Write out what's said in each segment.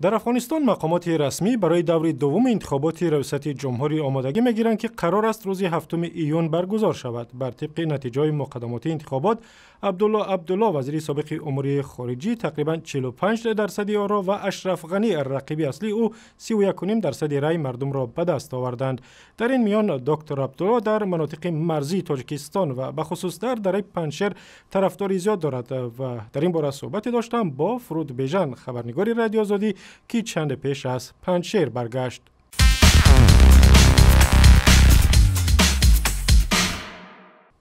در افغانستان مقامات رسمی برای دور دوم انتخابات ریاست جمهوری آمادگی میگیرند که قرار است روز 7 ایون برگزار شود. بر طبق نتیجه مقدماتی انتخابات، عبدالله وزیر سابق امور خارجه تقریبا 45% آرا و اشرف غنی رقیب اصلی او 31.5% رای مردم را به دست آوردند. در این میان دکتر عبدالله در مناطق مرزی تاجیکستان و به خصوص در دره پنجشیر طرفداری زیاد دارد و در این باره صحبت داشتم با فرود بیژن، خبرنگار رادیو آزادی که چند پیش از پنجشیر برگشت.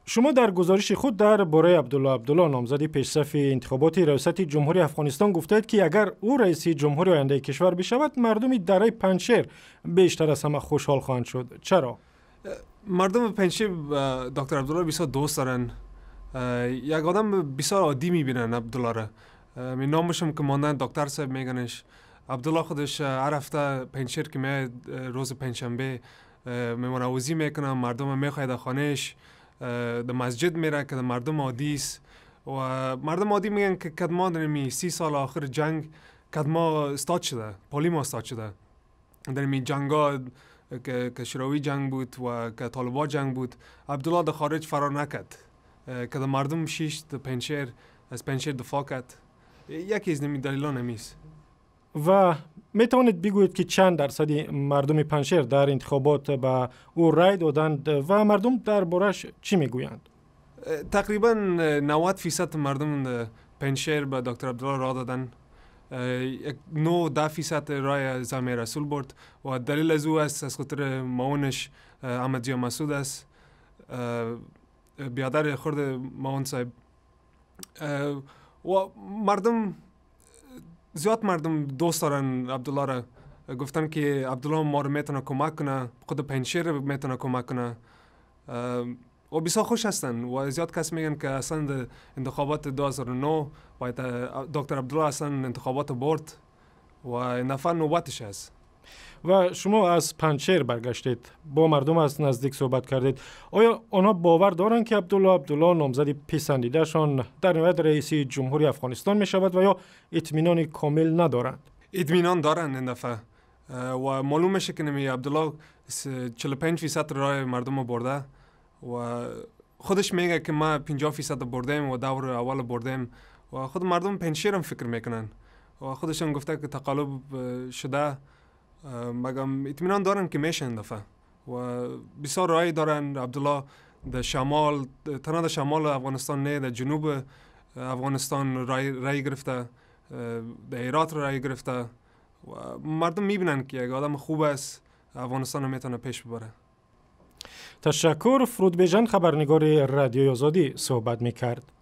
شما در گزارش خود در باره عبدالله نامزد پیشصف انتخابات ریاست جمهوری افغانستان گفتید که اگر او رئیس جمهوری آینده کشور بشود، مردم دره پنجشیر بیشتر از همه خوشحال خواهند شد. چرا؟ مردم پنجشیر دکتر عبدالله بسیار دوست دارن. یک آدم بسیار عادی میبینن عبدالله را. می نامشم که ماندن دکتر صاحب میگنش. عبدالله خودش هر هفته پنجشیر که می روز پنجشنبه میمونه میکنه، مردم میخواد در خانهش، در مسجد میره که مردم عادی است و مردم عادی میگن که کدما در می 30 سال آخر جنگ کدما استاد شده، پولی ما استاد شده. در می جنگا که شوروی جنگ بود و که طالبان جنگ بود، عبدالله در خارج فرار نکرد که مردم شیش پنجشیر از پنجشیر دفاع کرد. یکی از نمی دلیلان همیست. و می توانید بگویید که چند درصد مردم پنجشیر در انتخابات به او رای دادند و مردم در بارش چی میگویند؟ تقریبا 90% مردم پنجشیر به دکتر عبدالله رای دادن. 9-10% رای زمیر رسول برد و دلیل از او است از خاطر معاونش احمد جان مسعود است، بیادر خرد معاون صاحب. و زیاد مردم دوست دارن عبدالله را. گفتن که عبدالله ما رو میتونه کمک کنه، خود پنجشیر میتونه کمک کنه و بسیار خوش هستن و زیاد کس میگن که اصلا انتخابات 2009 و دکتر عبدالله اصلا انتخابات برد و این دفعه نوبتش است. و شما از پنجشیر برگشتید، با مردم از نزدیک صحبت کردید. آیا آنها باور دارند که عبدالله نامزد پسندیدهشان در نهایت رئیس جمهوری افغانستان می شود و یا اطمینان کامل ندارند؟ اطمینان دارند این دفعه و معلوم میشه که عبدالله 45% رای مردم برده و خودش میگه که ما 50% بردیم و دور اول بردیم و خود مردم پنجشیر هم فکر میکنن و خودشون گفته که تقلب شده، مگم اطمینان دارن که میشه این دفعه و بسیار رای دارن. عبدالله در شمال، تنها در شمال افغانستان نه، در جنوب افغانستان رای گرفته، در هرات رای گرفته و مردم میبینن که یک آدم خوب است، افغانستان رو میتونه پیش ببره. تشکر. فرود بیژن، خبرنگار رادیوی آزادی صحبت میکرد.